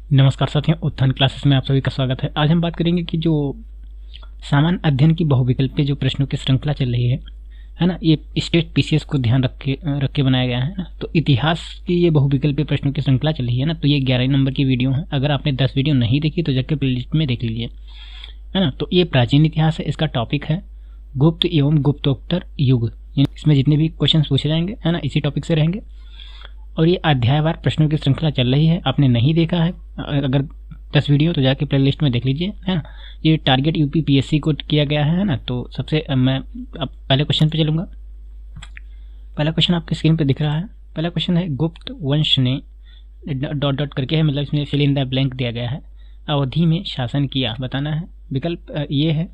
नमस्कार साथियों, उत्थान क्लासेस में आप सभी का स्वागत है। आज हम बात करेंगे कि जो सामान्य अध्ययन की बहुविकल्पीय जो प्रश्नों की श्रृंखला चल रही है ना, ये स्टेट पीसीएस को ध्यान रख के बनाया गया है ना। तो इतिहास की ये बहुविकल्पीय प्रश्नों की श्रृंखला चल रही है ना, तो ये 11 नंबर की वीडियो है। अगर आपने 10 वीडियो नहीं देखी तो जाकर प्लेलिस्ट में देख लीजिए, है ना। तो ये प्राचीन इतिहास है, इसका टॉपिक है गुप्त एवं गुप्तोत्तर युग। इसमें जितने भी क्वेश्चन पूछे जाएंगे, है ना, इसी टॉपिक से रहेंगे। और ये अध्यायवार प्रश्नों की श्रृंखला चल रही है। आपने नहीं देखा है अगर 10 वीडियो तो जाके प्लेलिस्ट में देख लीजिए, है ना। ये टारगेट यूपी पीएससी को किया गया है ना। तो सबसे मैं अब पहले क्वेश्चन पे चलूँगा। पहला क्वेश्चन आपके स्क्रीन पे दिख रहा है। पहला क्वेश्चन है, गुप्त वंश ने डॉट डॉट करके है, मतलब इसमें फिल इन द ब्लैंक दिया गया है, अवधि में शासन किया, बताना है। विकल्प ये है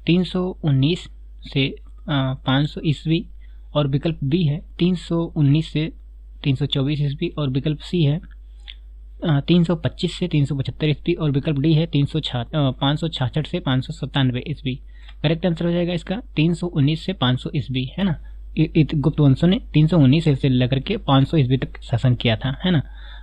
319 से 500 ईस्वी, और विकल्प बी है 319 से 324 ईस्वी, और विकल्प सी है 325 से 375 ईस्वी, और विकल्प डी है 566 से 597 ईस्वी। करेक्ट आंसर हो जाएगा इसका 319 से 500 ईस्वी, है ना। गुप्त वंशों ने 319 से लेकर के 500 ईस्वी तक शासन किया था, है ना।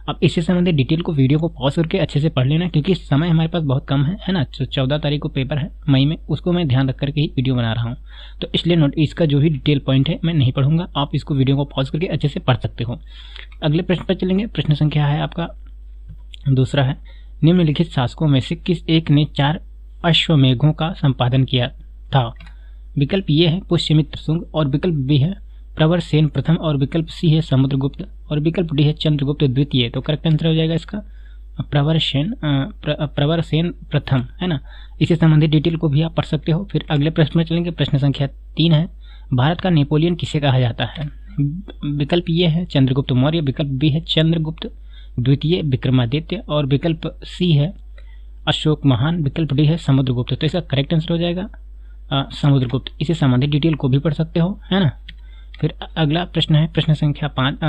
अब इससे संबंधित डिटेल को वीडियो को पॉज करके अच्छे से पढ़ लेना, क्योंकि समय हमारे पास बहुत कम है ना। 14 तारीख को पेपर है मई में, उसको मैं ध्यान रख करके ही वीडियो बना रहा हूँ। तो इसलिए नोट इसका जो भी डिटेल पॉइंट है मैं नहीं पढ़ूंगा, आप इसको वीडियो को पॉज करके अच्छे से पढ़ सकते हो। अगले प्रश्न पर चलेंगे। प्रश्न संख्या है आपका दूसरा है, निम्नलिखित शासकों में से किस एक ने 4 अश्वमेघों का संपादन किया था। विकल्प ये है पुष्यमित्र शुंग, और विकल्प बी है प्रवरसेन प्रथम, और विकल्प सी है समुद्रगुप्त, और विकल्प डी है चंद्रगुप्त द्वितीय। तो करेक्ट आंसर हो जाएगा इसका प्रवरसेन प्रथम, है ना। इससे संबंधित डिटेल को भी आप पढ़ सकते हो। फिर अगले प्रश्न में चलेंगे। प्रश्न संख्या 3 है, भारत का नेपोलियन किसे कहा जाता है। विकल्प ये है चंद्रगुप्त मौर्य, विकल्प बी है चंद्रगुप्त द्वितीय विक्रमादित्य, और विकल्प सी है अशोक महान, विकल्प डी है समुद्रगुप्त। तो इसका करेक्ट आंसर हो जाएगा समुद्रगुप्त। इससे संबंधित डिटेल को भी पढ़ सकते हो, है ना। फिर अगला प्रश्न है, प्रश्न संख्या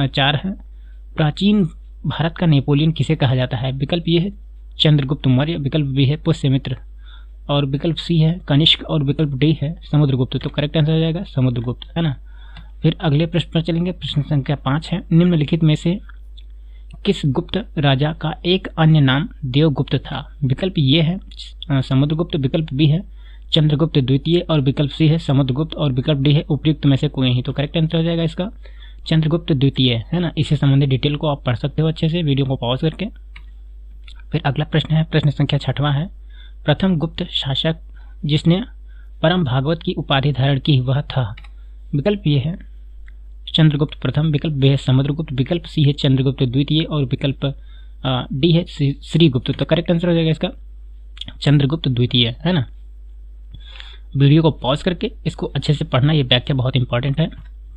4 है, प्राचीन भारत का नेपोलियन किसे कहा जाता है। विकल्प ये है चंद्रगुप्त मौर्य, विकल्प बी है पुष्यमित्र, और विकल्प सी है कनिष्क, और विकल्प डी है समुद्रगुप्त। तो करेक्ट आंसर हो जाएगा समुद्रगुप्त, है ना। फिर अगले प्रश्न पर चलेंगे। प्रश्न संख्या 5 है, निम्नलिखित में से किस गुप्त राजा का एक अन्य नाम देवगुप्त था। विकल्प ये है समुद्रगुप्त, विकल्प बी है चंद्रगुप्त द्वितीय, और विकल्प सी है समुद्रगुप्त, और विकल्प डी है उपयुक्त में से कोई नहीं। तो करेक्ट आंसर हो जाएगा इसका चंद्रगुप्त द्वितीय, है ना। इससे संबंधित डिटेल को आप पढ़ सकते हो अच्छे से वीडियो को पॉज करके। फिर अगला प्रश्न है, प्रश्न संख्या 6वां है, प्रथम गुप्त शासक जिसने परम भागवत की उपाधि धारण की वह था। विकल्प ये है चंद्रगुप्त प्रथम, विकल्प बी है समुद्रगुप्त, विकल्प सी है चंद्रगुप्त द्वितीय, और विकल्प डी है श्रीगुप्त। तो करेक्ट आंसर हो जाएगा इसका चंद्रगुप्त द्वितीय, है ना। वीडियो को पॉज करके इसको अच्छे से पढ़ना, ये व्याख्या बहुत इंपॉर्टेंट है।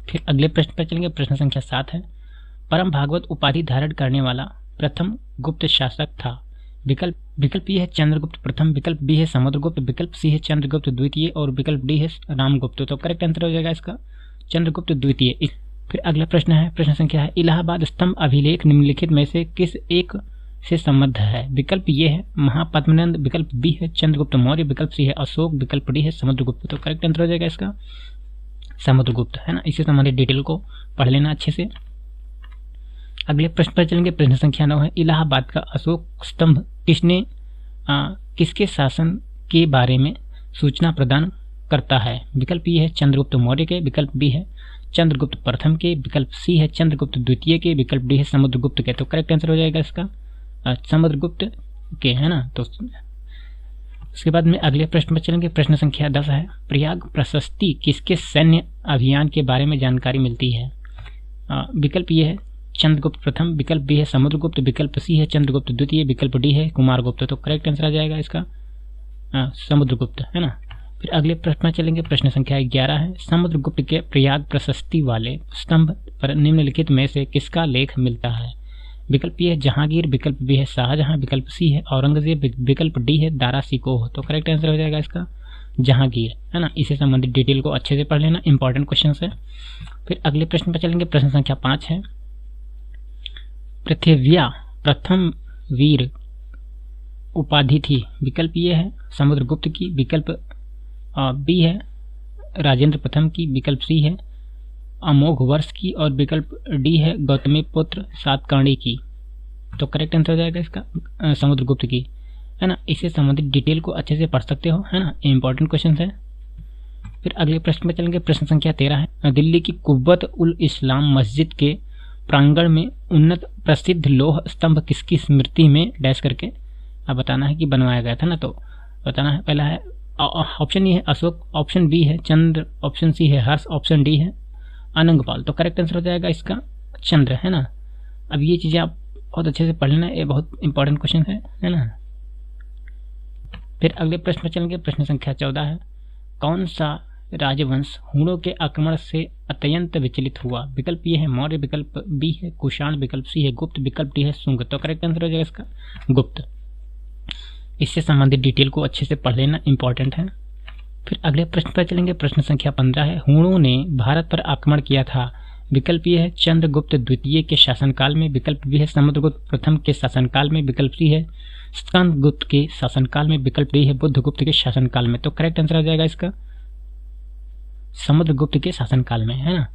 फिर अगले प्रश्न पर चलेंगे। प्रश्न संख्या 7 है, परम भागवत उपाधि धारण करने वाला प्रथम गुप्त शासक था। विकल्प ये है चंद्रगुप्त प्रथम, विकल्प बी है समुद्रगुप्त, विकल्प सी है चंद्रगुप्त द्वितीय, और विकल्प डी है रामगुप्त। तो करेक्ट आंसर हो जाएगा इसका चंद्रगुप्त द्वितीय। फिर अगला प्रश्न है, प्रश्न संख्या है, इलाहाबाद स्तंभ अभिलेख निम्नलिखित में से किस एक से संबद्ध है। विकल्प ये है महापद्मनंद, विकल्प बी है चंद्रगुप्त मौर्य, विकल्प सी है अशोक, विकल्प डी है समुद्रगुप्त। तो करेक्ट आंसर हो जाएगा इसका समुद्रगुप्त, है ना। इससे संबंधित डिटेल को पढ़ लेना अच्छे से। अगले प्रश्न पर चलेंगे। प्रश्न संख्या 9 है, इलाहाबाद का अशोक स्तंभ किसके शासन के बारे में सूचना प्रदान करता है। विकल्प ये है चंद्रगुप्त मौर्य के, विकल्प बी है चंद्रगुप्त प्रथम के, विकल्प सी है चंद्रगुप्त द्वितीय के, विकल्प डी है समुद्रगुप्त के। तो करेक्ट आंसर हो जाएगा इसका समुद्रगुप्त के, है ना। तो उसके बाद में अगले प्रश्न पर चलेंगे। प्रश्न संख्या 10 है, प्रयाग प्रशस्ति किसके सैन्य अभियान के बारे में जानकारी मिलती है। विकल्प ये है चंद्रगुप्त प्रथम, विकल्प बी है समुद्रगुप्त, विकल्प सी है चंद्रगुप्त द्वितीय, विकल्प डी है कुमारगुप्त। तो करेक्ट आंसर आ जाएगा इसका समुद्रगुप्त, है ना। फिर अगले प्रश्न में चलेंगे। प्रश्न संख्या 11 है, समुद्रगुप्त के प्रयाग प्रशस्ति वाले स्तंभ पर निम्नलिखित में से किसका लेख मिलता है। विकल्प ये है जहांगीर, विकल्प बी है शाहजहां, विकल्प सी है औरंगजेब, विकल्प डी है दारा सिकोह। तो करेक्ट आंसर हो जाएगा इसका जहांगीर, है ना। इससे संबंधित डिटेल को अच्छे से पढ़ लेना, इंपॉर्टेंट क्वेश्चन है। फिर अगले प्रश्न पर चलेंगे। प्रश्न संख्या 5 है, पृथ्व्या प्रथम वीर उपाधि थी। विकल्प ये है समुद्रगुप्त की, विकल्प बी है राजेंद्र प्रथम की, विकल्प सी है अमोघ वर्ष की और विकल्प डी है गौतमी पुत्र सातकर्णी की। तो करेक्ट आंसर हो जाएगा इसका समुद्रगुप्त की, है ना। इससे संबंधित डिटेल को अच्छे से पढ़ सकते हो, है ना, इंपॉर्टेंट क्वेश्चन है। फिर अगले प्रश्न में चलेंगे। प्रश्न संख्या 13 है, दिल्ली की कुव्वत उल इस्लाम मस्जिद के प्रांगण में उन्नत प्रसिद्ध लौह स्तंभ किसकी स्मृति में डैश करके अब बताना है कि बनवाया गया था ना। तो बताना है, पहला है ऑप्शन ए है अशोक, ऑप्शन बी है चंद्र, ऑप्शन सी है हर्ष, ऑप्शन डी है अनंगपाल। तो करेक्ट आंसर हो जाएगा इसका चंद्र, है ना। अब ये चीज़ें आप बहुत अच्छे से पढ़ लेना, ये बहुत इंपॉर्टेंट क्वेश्चन है ना। फिर अगले प्रश्न में चलेंगे। प्रश्न संख्या 14 है, कौन सा राजवंश हूणों के आक्रमण से अत्यंत विचलित हुआ? विकल्प ये है मौर्य, विकल्प बी है कुषाण, विकल्प सी है गुप्त, विकल्प डी है शुंग। तो करेक्ट आंसर हो जाएगा इसका गुप्त। इससे संबंधित डिटेल को अच्छे से पढ़ लेना, इंपॉर्टेंट है। फिर अगले प्रश्न पर चलेंगे। प्रश्न संख्या 15 है, हूणों ने भारत पर आक्रमण किया था। विकल्प ये है चंद्रगुप्त द्वितीय के शासनकाल में, विकल्प बी है समुद्रगुप्त प्रथम के शासनकाल में, विकल्प सी है स्कंदगुप्त के शासनकाल में, विकल्प डी है बुद्धगुप्त के शासनकाल में। तो करेक्ट आंसर हो जाएगा इसका समुद्रगुप्त के शासनकाल में, है ना।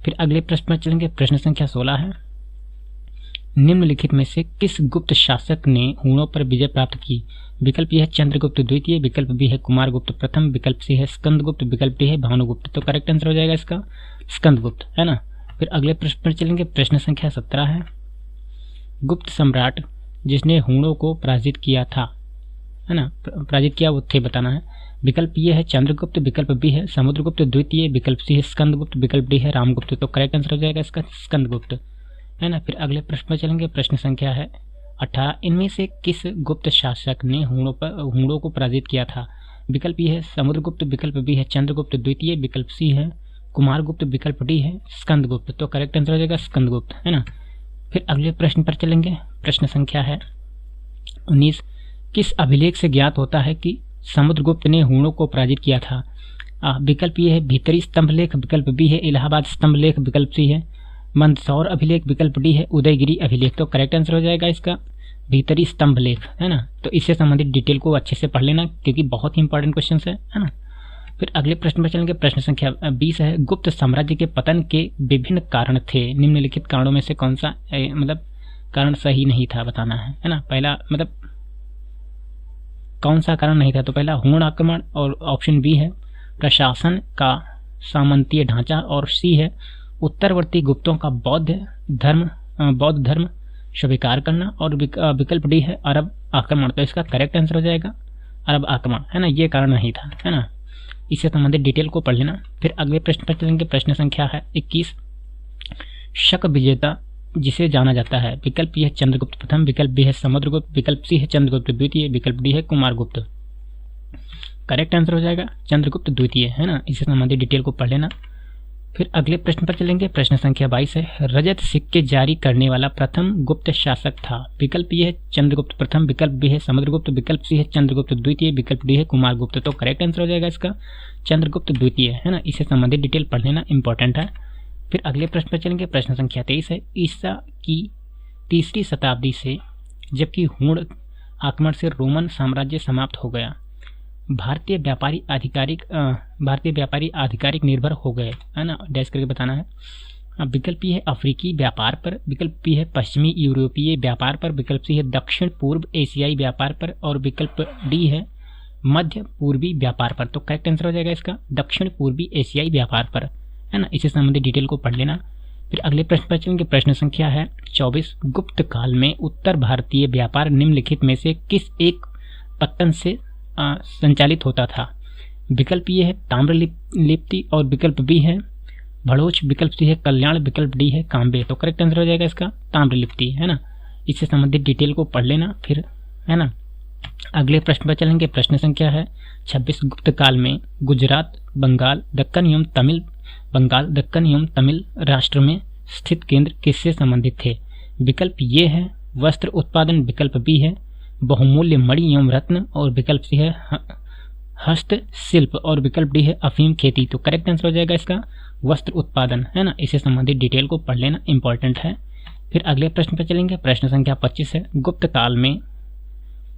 फिर अगले प्रश्न पर चलेंगे। प्रश्न संख्या 16 है, निम्नलिखित में से किस गुप्त शासक ने हूणों पर विजय प्राप्त की? विकल्प यह है चंद्रगुप्त द्वितीय, विकल्प बी है कुमारगुप्त प्रथम, विकल्प सी है स्कंदगुप्त, विकल्प डी है भानुगुप्त। तो करेक्ट आंसर हो जाएगा इसका स्कंदगुप्त, है ना। फिर अगले प्रश्न पर चलेंगे। प्रश्न संख्या 17 है, गुप्त सम्राट जिसने हूणों को पराजित किया था, है ना, पराजित किया वो थे बताना है। विकल्प ये है चंद्रगुप्त, विकल्प बी है समुद्रगुप्त द्वितीय, विकल्प सी है स्कंदगुप्त, विकल्प डी है रामगुप्त। तो करेक्ट आंसर हो जाएगा इसका स्कंदगुप्त, है ना। फिर अगले प्रश्न पर चलेंगे। प्रश्न संख्या है 18, इनमें से किस गुप्त शासक ने हूणों को पराजित किया था? विकल्प ये है समुद्रगुप्त, विकल्प बी है चंद्रगुप्त द्वितीय, विकल्प सी है कुमारगुप्त, विकल्प डी है स्कंदगुप्त। तो करेक्ट आंसर हो जाएगा स्कंदगुप्त, है ना। फिर अगले प्रश्न पर चलेंगे। प्रश्न संख्या है 19, किस अभिलेख से ज्ञात होता है कि समुद्रगुप्त ने हूणों को पराजित किया था? विकल्प ये है भीतरी स्तंभ लेख, विकल्प बी है इलाहाबाद स्तंभ लेख, विकल्प सी है मंदसौर अभिलेख, विकल्प डी है उदयगिरी अभिलेख। तो करेक्ट आंसर हो जाएगा इसका भीतरी स्तंभ लेख, है ना। तो इससे संबंधित डिटेल को अच्छे से पढ़ लेना क्योंकि बहुत ही इंपॉर्टेंट क्वेश्चन है ना। फिर अगले प्रश्न पर चलेंगे। प्रश्न संख्या 20 है, गुप्त साम्राज्य के पतन के विभिन्न कारण थे। निम्नलिखित कारणों में से कौन सा मतलब कारण सही नहीं था बताना है ना। पहला मतलब कौन सा कारण नहीं था, तो पहला हूण आक्रमण, और ऑप्शन बी है प्रशासन का सामंतीय ढांचा, और सी है उत्तरवर्ती गुप्तों का बौद्ध धर्म स्वीकार करना, और विकल्प डी है अरब आक्रमण। तो इसका करेक्ट आंसर हो जाएगा अरब आक्रमण, है ना। ये कारण नहीं था, है ना। इससे संबंधित डिटेल को पढ़ लेना। फिर अगले प्रश्न पर चलेंगे। प्रश्न संख्या है 21, शक विजेता जिसे जाना जाता है। विकल्प यह है चंद्रगुप्त प्रथम, विकल्प बी है समुद्रगुप्त, विकल्प सी है चंद्रगुप्त द्वितीय, विकल्प डी है कुमारगुप्त। करेक्ट आंसर हो जाएगा चंद्रगुप्त द्वितीय, है ना। इससे संबंधित डिटेल को पढ़ लेना। फिर अगले प्रश्न पर चलेंगे। प्रश्न संख्या 22 है, रजत सिक्के जारी करने वाला प्रथम गुप्त शासक था। विकल्प ये है चंद्रगुप्त प्रथम, विकल्प बी है समुद्रगुप्त, विकल्प सी है चंद्रगुप्त द्वितीय, विकल्प डी है कुमारगुप्त। तो करेक्ट आंसर हो जाएगा इसका चंद्रगुप्त द्वितीय, है ना। इससे संबंधित डिटेल पढ़ लेना, इंपॉर्टेंट है। फिर अगले प्रश्न पर चलेंगे। प्रश्न संख्या 23 है, ईसा की 3री शताब्दी से जबकि हूण आक्रमण से रोमन साम्राज्य समाप्त हो गया, भारतीय व्यापारी आधिकारिक निर्भर हो गए, है ना। डैश करके बताना है। विकल्प ये है अफ्रीकी व्यापार पर, विकल्प बी है पश्चिमी यूरोपीय व्यापार पर, विकल्प सी है दक्षिण पूर्व एशियाई व्यापार पर, और विकल्प डी है मध्य पूर्वी व्यापार पर। तो करेक्ट आंसर हो जाएगा इसका दक्षिण पूर्वी एशियाई व्यापार पर, है ना। इससे संबंधित डिटेल को पढ़ लेना। फिर अगले प्रश्न पर चलेंगे। प्रश्न संख्या है 24, गुप्त काल में उत्तर भारतीय व्यापार निम्नलिखित में से किस एक पत्तन से संचालित होता था? विकल्प ये है ताम्रलिप्ति, और विकल्प बी है भड़ोच, विकल्प सी है कल्याण, विकल्प डी है काम्बे। तो करेक्ट आंसर हो जाएगा इसका ताम्रलिप्ति, है ना। इससे संबंधित डिटेल को पढ़ लेना फिर, है ना। अगले प्रश्न पर चलेंगे। प्रश्न संख्या है 26, गुप्त काल में गुजरात बंगाल दक्कन एवं तमिल राष्ट्र में स्थित केंद्र किससे संबंधित थे? विकल्प ये है वस्त्र उत्पादन, विकल्प बी है बहुमूल्य मणि एवं रत्न, और विकल्प सी है हस्तशिल्प, और विकल्प डी है अफीम खेती। तो करेक्ट आंसर हो जाएगा इसका वस्त्र उत्पादन, है ना। इससे संबंधित डिटेल को पढ़ लेना, इंपॉर्टेंट है। फिर अगले प्रश्न पर चलेंगे। प्रश्न संख्या 25 है, गुप्त काल में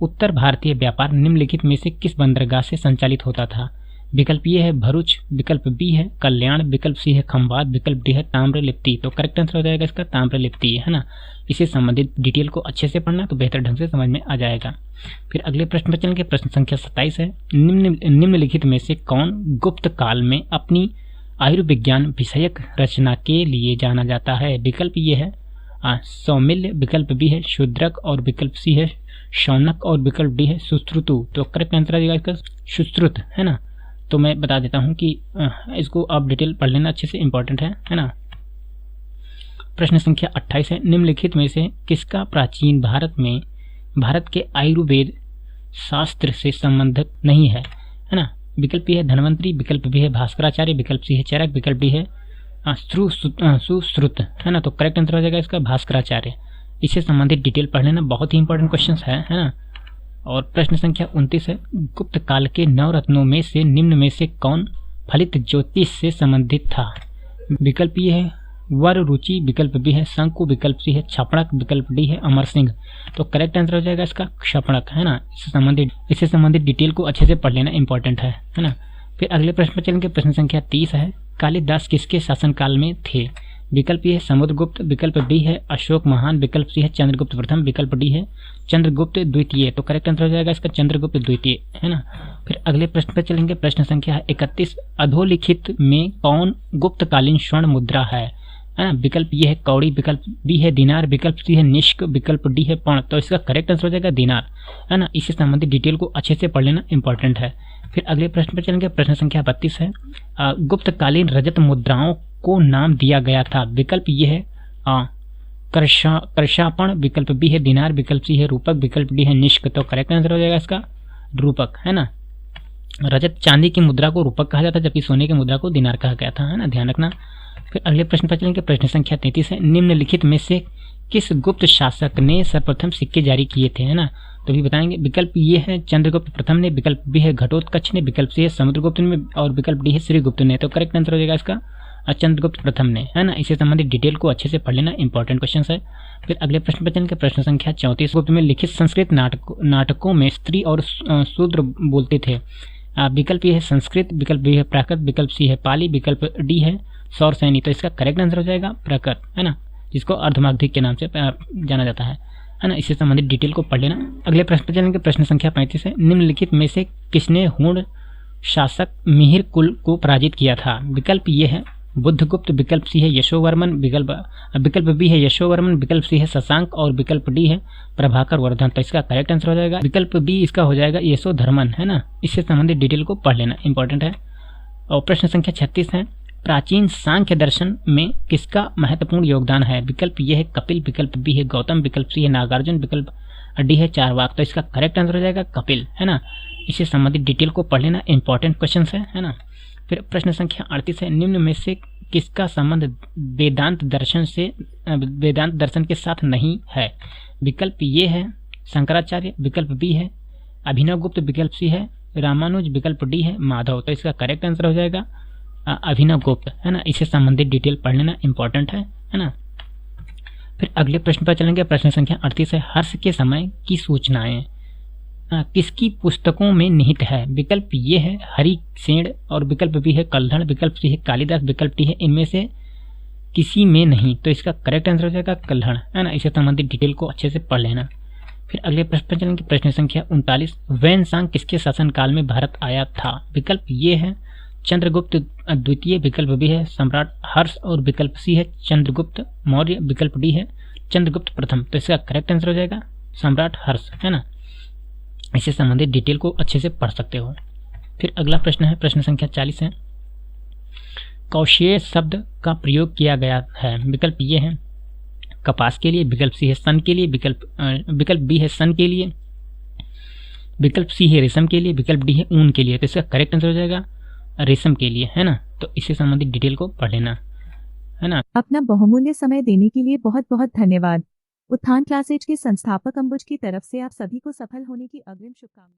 उत्तर भारतीय व्यापार निम्नलिखित में से किस बंदरगाह से संचालित होता था? विकल्प ए है भरूच, विकल्प बी है कल्याण, विकल्प सी है खंभात, विकल्प डी है ताम्रलिप्ति। तो करेक्ट आंसर हो जाएगा इसका ताम्रलिप्ति, है ना। इससे संबंधित डिटेल को अच्छे से पढ़ना तो बेहतर ढंग से समझ में आ जाएगा। फिर अगले प्रश्न पर चलेंगे। प्रश्न संख्या 27 है, निम्नलिखित में से कौन गुप्त काल में अपनी आयुर्विज्ञान विषयक रचना के लिए जाना जाता है? विकल्प ये है सौमिल्य, विकल्प बी है शूद्रक और विकल्प सी है शौनक और विकल्प डी है सुश्रुतु। तो करेक्ट आंसर आ जाएगा इसका सुश्रुत, है ना। तो मैं बता देता हूं कि इसको आप डिटेल पढ़ लेना अच्छे से, इंपॉर्टेंट है ना। प्रश्न संख्या 28 है, निम्नलिखित में से किसका प्राचीन भारत के आयुर्वेद शास्त्र से संबंधित नहीं है ना। विकल्प ए है धन्वंतरी, विकल्प बी है भास्कराचार्य, विकल्प सी है चरक, विकल्प डी है सुश्रुत, है ना। तो करेक्ट आंसर हो जाएगा इसका भास्कराचार्य। इससे संबंधित डिटेल पढ़ लेना, बहुत ही इंपॉर्टेंट क्वेश्चन है ना। और प्रश्न संख्या 29 है, गुप्त काल के 9 रत्नों में से निम्न में से कौन फलित ज्योतिष से संबंधित था? विकल्प ये है वर रुचि, विकल्प बी है शंकु, विकल्प सी है क्षपणक, विकल्प डी है अमर सिंह। तो करेक्ट आंसर हो जाएगा इसका क्षपणक, है ना। इससे संबंधित डिटेल को अच्छे से पढ़ लेना, इंपॉर्टेंट है ना। फिर अगले प्रश्न पर चलेंगे। प्रश्न संख्या 30 है, कालिदास किसके शासनकाल में थे? विकल्प ए है समुद्रगुप्त, विकल्प बी है अशोक महान, विकल्प सी है चंद्रगुप्त प्रथम, विकल्प डी है चंद्रगुप्त द्वितीय। तो करेक्ट आंसर हो जाएगा इसका चंद्रगुप्त द्वितीय, है ना। फिर अगले प्रश्न पर चलेंगे। प्रश्न संख्या 31, अधोलिखित में कौन गुप्तकालीन स्वर्ण मुद्रा है ना। विकल्प ये है कौड़ी, विकल्प बी है दिनार, विकल्प सी है निष्क, विकल्प डी है पौण। तो इसका करेक्ट आंसर हो जाएगा दिनार, है ना। इससे संबंधित डिटेल को अच्छे से पढ़ लेना, इंपॉर्टेंट है। फिर अगले प्रश्न पर चलेंगे। प्रश्न संख्या 32 है, गुप्तकालीन रजत मुद्राओं को नाम दिया गया था। विकल्प ये है कर्षापण, विकल्प बी है दिनार, विकल्प सी है रूपक, विकल्प डी है निष्क। तो करेक्ट आंसर हो जाएगा इसका रूपक, है ना। रजत चांदी की मुद्रा को रूपक कहा जाता है, जबकि सोने की मुद्रा को दिनार कहा गया था, है ना, ध्यान रखना। फिर अगले प्रश्न पर चलेंगे। प्रश्न संख्या 33 है, निम्नलिखित में से किस गुप्त शासक ने सर्वप्रथम सिक्के जारी किए थे, है ना। तो भी बताएंगे। विकल्प ये है चंद्रगुप्त प्रथम ने, विकल्प बी है घटोत्कच ने, विकल्प सी है समुद्रगुप्त ने और विकल्प डी है श्रीगुप्त ने। तो करेक्ट आंसर हो जाएगा इसका चंद्रगुप्त प्रथम ने, है ना। इससे संबंधित डिटेल को अच्छे से पढ़ लेना, इंपॉर्टेंट क्वेश्चन है। फिर अगले प्रश्न पर चलेंगे। प्रश्न संख्या 34, गुप्त में लिखित संस्कृत नाटकों में स्त्री और शूद्र बोलते थे। विकल्प ये है संस्कृत, विकल्प बी है प्राकृत, विकल्प सी है पाली, विकल्प डी है सौर सैनी। तो इसका करेक्ट आंसर हो जाएगा प्राकृत, है ना, जिसको अर्धमागधिक के नाम से जाना जाता है ना। इससे संबंधित डिटेल को पढ़ लेना। अगले प्रश्न पर चलेंगे। प्रश्न संख्या 35 है, निम्नलिखित में से किसने हूण शासक मिहिर कुल को पराजित किया था? विकल्प ये है बुद्धगुप्त, विकल्प सी है यशोवर्मन, विकल्प बी है यशोवर्मन, विकल्प सी है शशांक और विकल्प डी है प्रभाकर वर्धन। तो इसका करेक्ट आंसर हो जाएगा विकल्प बी, इसका हो जाएगा यशोधर्मन, है ना। इससे संबंधित डिटेल को पढ़ लेना, इंपॉर्टेंट है। और प्रश्न संख्या 36 है, प्राचीन सांख्य दर्शन में किसका महत्वपूर्ण योगदान है? विकल्प ये है कपिल, विकल्प बी है गौतम, विकल्प सी है नागार्जुन, विकल्प डी है चारवाक। तो इसका करेक्ट आंसर हो जाएगा कपिल, है ना। इससे संबंधित डिटेल को पढ़ लेना, इंपॉर्टेंट क्वेश्चन है ना। फिर प्रश्न संख्या 38 है, निम्न में से किसका संबंध वेदांत दर्शन के साथ नहीं है? विकल्प ये है शंकराचार्य, विकल्प बी है अभिनव गुप्त, विकल्प सी है रामानुज, विकल्प डी है माधव। तो इसका करेक्ट आंसर हो जाएगा अभिनव गुप्त, है ना। इससे संबंधित डिटेल पढ़ लेना, इंपॉर्टेंट है ना। फिर अगले प्रश्न पर चलेंगे। प्रश्न संख्या 38 है, हर्ष के समय की सूचनाएं किसकी पुस्तकों में निहित है? विकल्प ये है हरिसेन और विकल्प बी है कल्हड़, विकल्प सी है कालिदास, विकल्प डी है इनमें से किसी में नहीं। तो इसका करेक्ट आंसर हो जाएगा कल्हड़, है ना। इससे संबंधित डिटेल को अच्छे से पढ़ लेना। फिर अगले प्रश्न पर चलेंगे। प्रश्न संख्या 39, वैनसांग किसके शासनकाल में भारत आया था? विकल्प ये है चंद्रगुप्त द्वितीय, विकल्प बी है सम्राट हर्ष और विकल्प सी है चंद्रगुप्त मौर्य, विकल्प डी है चंद्रगुप्त प्रथम। तो इसका करेक्ट आंसर हो जाएगा सम्राट हर्ष, है ना। इससे संबंधित डिटेल को अच्छे से पढ़ सकते हो। फिर अगला प्रश्न है, प्रश्न संख्या 40 है, कौशेय शब्द का प्रयोग किया गया है। विकल्प ये है कपास के लिए, विकल्प सी है सन के लिए, विकल्प बी है सन के लिए, विकल्प सी है रेशम के लिए, विकल्प डी है ऊन के लिए। तो इसका करेक्ट आंसर हो जाएगा रेशम के लिए, है ना। तो इससे संबंधित डिटेल को पढ़ लेना, है ना। अपना बहुमूल्य समय देने के लिए बहुत बहुत धन्यवाद। उत्थान क्लासेज के संस्थापक अंबुज की तरफ से आप सभी को सफल होने की अग्रिम शुभकामनाएं।